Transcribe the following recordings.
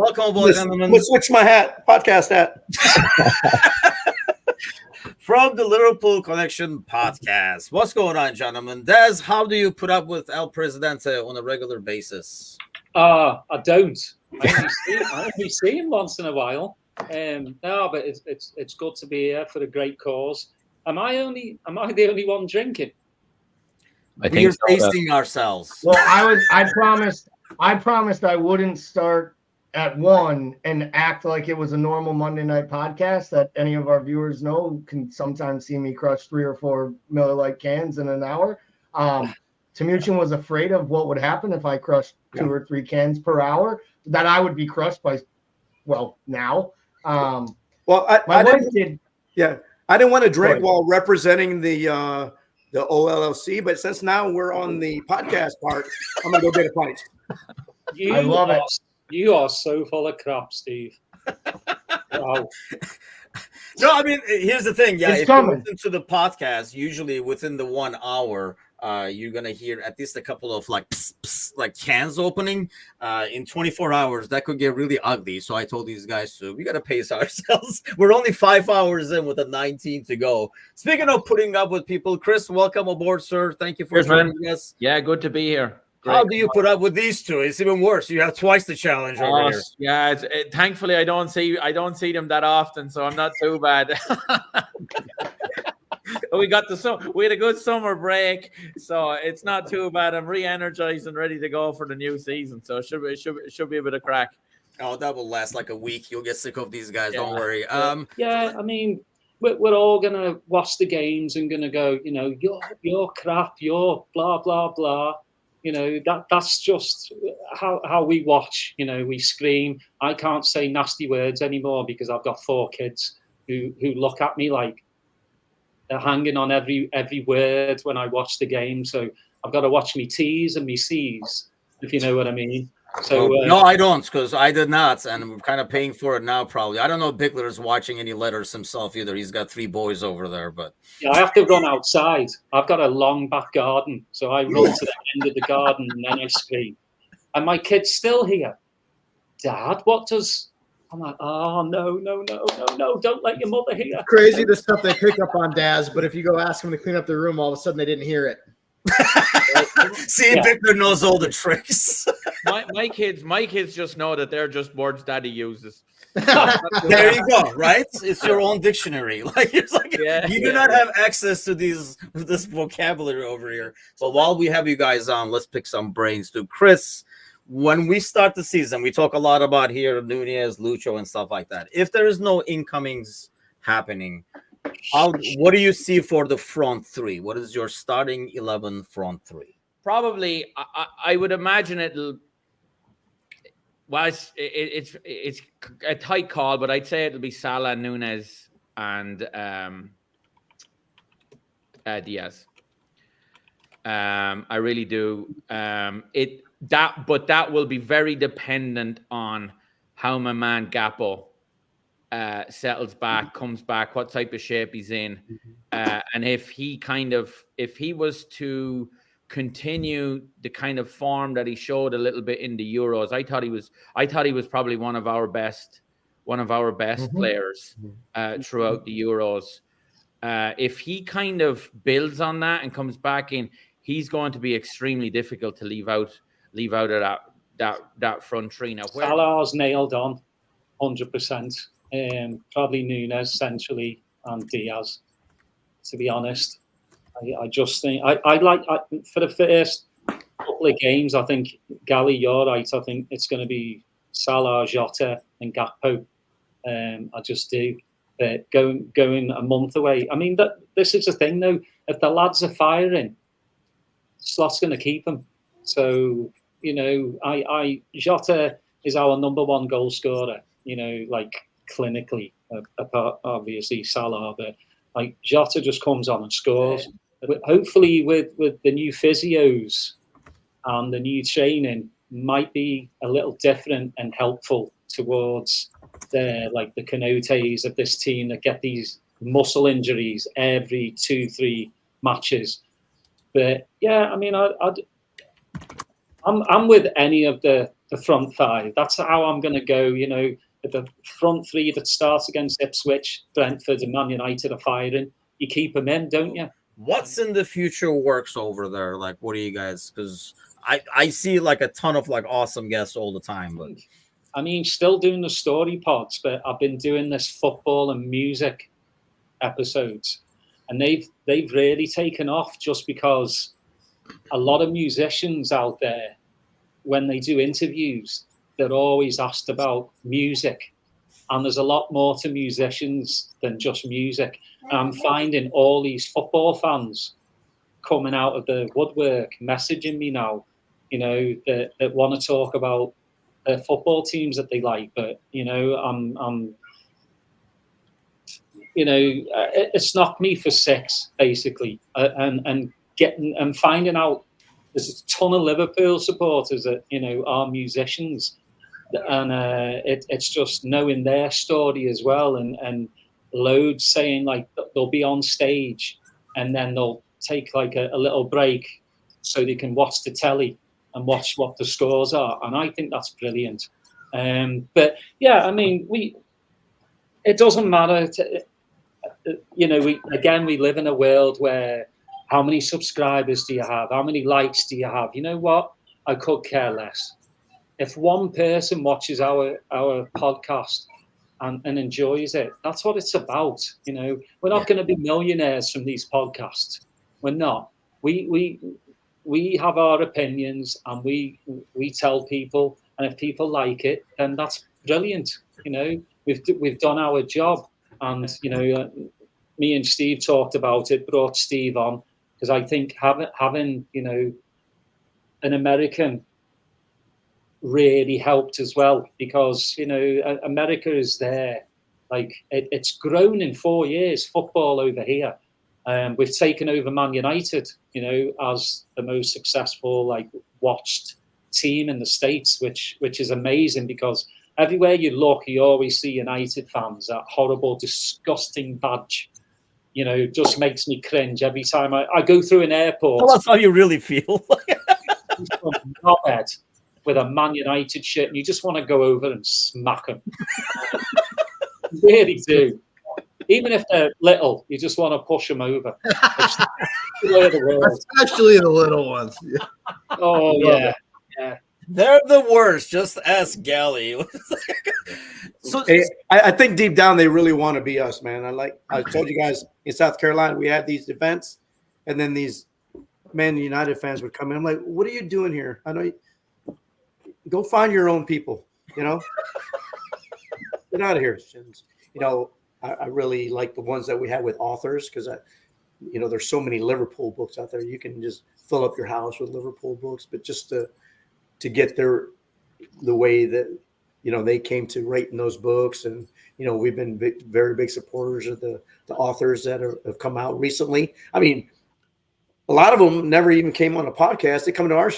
Welcome aboard, gentlemen. Let's switch my hat, podcast hat. From the Liverpool Connection Podcast. What's going on, gentlemen? Des, how do you put up with El Presidente on a regular basis? I don't. I only see him once in a while. No, but it's good to be here for a great cause. Am I the only one drinking? We're tasting ourselves. Well, I promised I wouldn't start at 1 and act like it was a normal Monday night podcast that any of our viewers know can sometimes see me crush 3 or 4 Miller Lite cans in an hour. Temujin was afraid of what would happen if I crushed 2 or 3 cans per hour, that I would be crushed by, now. I didn't want to drink while representing the OLSC, but since now we're on the podcast part, I'm going to go get a pint. I love it. You are so full of crap, Steve. Wow. No, I mean, here's the thing. Yeah, if you listen to the podcast, usually within the 1 hour, you're going to hear at least a couple of like cans opening. In 24 hours, that could get really ugly. So I told these guys, we got to pace ourselves. We're only 5 hours in with a 19 to go. Speaking of putting up with people, Chris, welcome aboard, sir. Thank you for joining us. Yeah, good to be here. Great. How do you put up with these two? It's even worse. You have twice the challenge over here. Yeah, thankfully I don't see them that often, so I'm not too bad. We had a good summer break, so it's not too bad. I'm re-energized and ready to go for the new season, so it should be a bit of crack. Oh, that will last like a week. You'll get sick of these guys. Don't worry. I mean, we're all gonna watch the games and gonna go, you're crap, you're blah blah blah. That's just how we watch. We scream. I can't say nasty words anymore because I've got 4 kids who look at me like they're hanging on every word when I watch the game. So I've got to watch me T's and me C's, if you know what I mean. So no, I don't, because I did not, and I'm kind of paying for it now. Probably, I don't know if Bickler is watching any letters himself either. He's got 3 boys over there, but I have to run outside. I've got a long back garden, so I run to the end of the garden and then I scream. And my kid's still here. Dad, what does? I'm like, oh no! Don't let your mother hear. Crazy the stuff they pick up on Daz, but if you go ask them to clean up the room, all of a sudden they didn't hear it. See, Victor knows all the tricks. my kids just know that they're just words Daddy uses. There you go, right? It's your own dictionary. You do not have access to this vocabulary over here. So while we have you guys on, let's pick some brains too. Chris, when we start the season, we talk a lot about here Nunez, Lucho, and stuff like that. If there is no incomings happening, what do you see for the front 3? What is your starting 11 front 3? Probably, I would imagine it'll. Well, it's a tight call, but I'd say it'll be Salah, Nunez, and Diaz. I really do. But that will be very dependent on how my man Gakpo settles back, comes back, what type of shape he's in, and if he was to continue the kind of form that he showed a little bit in the Euros. I thought he was probably one of our best players throughout the Euros. If he kind of builds on that and comes back in, he's going to be extremely difficult to leave out of that front 3. Now, Salah's nailed on 100%. Probably Nunez centrally and Diaz, to be honest. I just think I like for the first couple of games. I think Gally, you're right. I think it's going to be Salah, Jota, and Gakpo. I just do. Going a month away. I mean, this is the thing though. If the lads are firing, Slot's going to keep them. So Jota is our number 1 goal scorer. Clinically, apart obviously Salah, but Jota just comes on and scores. Hopefully, with the new physios and the new training, might be a little different and helpful towards the Canotes of this team that get these muscle injuries every 2-3 matches. But yeah, I mean, I'm with any of the the front five. That's how I'm going to go, you know, the front three that starts against Ipswich, Brentford and Man United are firing. You keep them in, don't you? What's in the future works over there? Like, what do you guys, because I see like a ton of like awesome guests all the time, but I mean, still doing the story pods, but I've been doing this football and music episodes, and they've really taken off just because a lot of musicians out there, when they do interviews, they're always asked about music, and there's a lot more to musicians than just music. And I'm finding all these football fans coming out of the woodwork, messaging me now, you know, that want to talk about their football teams that they like. But, you know, I'm you know, it's knocked me for six, basically, and finding out there's a ton of Liverpool supporters that, you know, are musicians, and it's just knowing their story as well, and loads saying like they'll be on stage and then they'll take like a little break so they can watch the telly and watch what the scores are, and I think that's brilliant. But yeah, I mean, it doesn't matter you know, we live in a world where how many subscribers do you have? How many likes do you have? You know what? I could care less. If one person watches our podcast and enjoys it, that's what it's about. You know, we're not going to be millionaires from these podcasts. We're not. We have our opinions, and we tell people, and if people like it, then that's brilliant. You know, we've done our job. And, you know, me and Steve talked about it, brought Steve on, because I think having, you know, an American really helped as well, because, you know, America is there. Like, it's grown in 4 years, football over here. We've taken over Man United, you know, as the most successful, like, watched team in the States, which is amazing, because everywhere you look, you always see United fans. That horrible, disgusting badge, you know, just makes me cringe every time I go through an airport. Well, that's how you really feel. With a Man United shirt, and you just want to go over and smack them. You really do. Even if they're little, you just want to push them over. Especially the little ones. Yeah. Oh, yeah. Yeah. They're the worst. Just ask Gally. So hey, I think deep down they really want to be us, man. I told you guys in South Carolina we had these events, and then these Man United fans would come in. I'm like, what are you doing here? I know. Go find your own people. You know, get out of here. You know, I really like the ones that we had with authors, because you know, there's so many Liverpool books out there. You can just fill up your house with Liverpool books, but just to get the way that, you know, they came to writing those books. And, you know, we've been very big supporters of the authors that have come out recently. I mean, a lot of them never even came on a podcast. They come to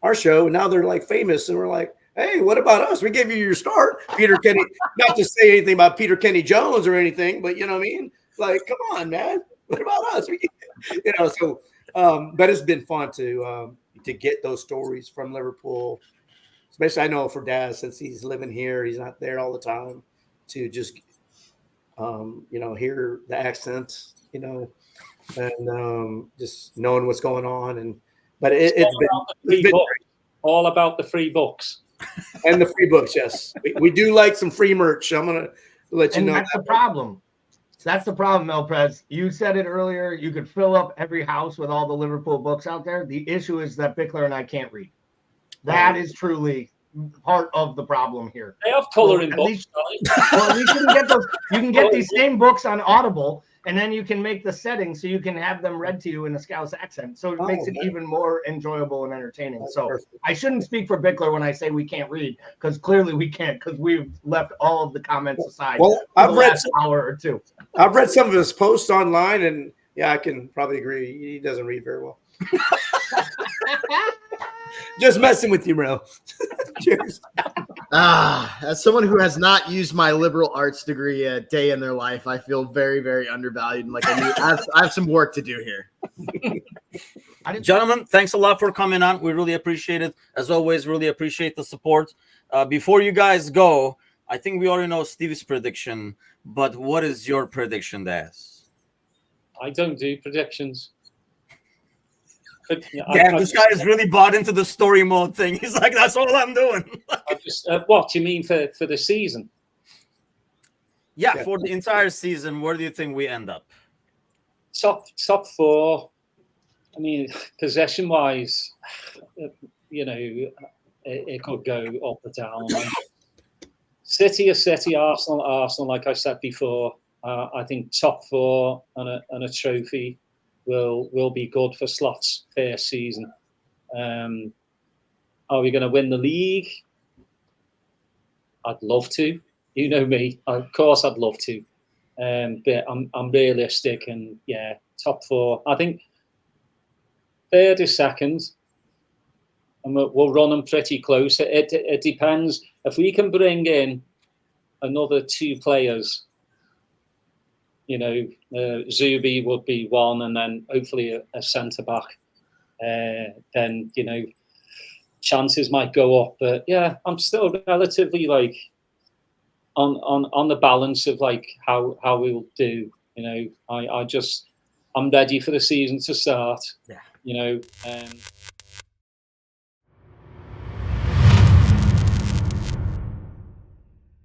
our show, and now they're like famous, and we're like, hey, what about us? We gave you your start, Peter Kenny. Not to say anything about Peter Kenny Jones or anything, but you know what I mean? Like, come on, man. What about us? You know, so but it's been fun to get those stories from Liverpool, especially I know for Daz, since he's living here, he's not there all the time, to just you know, hear the accent, you know, and just knowing what's going on. But it's been all about the free books. And the free books, yes. We do like some free merch. I'm going to let you know. That's the problem. That's the problem, Melprez. You said it earlier. You could fill up every house with all the Liverpool books out there. The issue is that Bickler and I can't read. That is truly part of the problem here. They have coloring books. Well, at least you can get those. You can get these same books on Audible, and then you can make the settings so you can have them read to you in a Scouse accent. So it makes it even more enjoyable and entertaining. That's so perfect. I shouldn't speak for Bickler when I say we can't read, because clearly we can't, because we've left all of the comments aside. Well, I've read an hour or two. I've read some of his posts online, and yeah, I can probably agree. He doesn't read very well. Just messing with you, bro. Cheers. As someone who has not used my liberal arts degree a day in their life, I feel very, very undervalued. And like I have some work to do here. Gentlemen, thanks a lot for coming on. We really appreciate it. As always, really appreciate the support. Before you guys go, I think we already know Steve's prediction, but what is your prediction, Daz? I don't do predictions. Damn, this guy is really bought into the story mode thing. He's like, that's all I'm doing. What do you mean for the season? Yeah, for the entire season, where do you think we end up? Top four. I mean, possession-wise, it could go up or down. City are City, Arsenal. Like I said before, I think top four and a trophy will be good for Slot's first season. Are we going to win the league? I'd love to. You know me. Of course, I'd love to. But I'm realistic, and yeah, top four. I think third is second, and we'll run them pretty close. It depends if we can bring in another two players. Zubi would be one, and then hopefully a centre back. Then chances might go up, but yeah, I'm still relatively on the balance of how we'll do. I'm ready for the season to start. Yeah.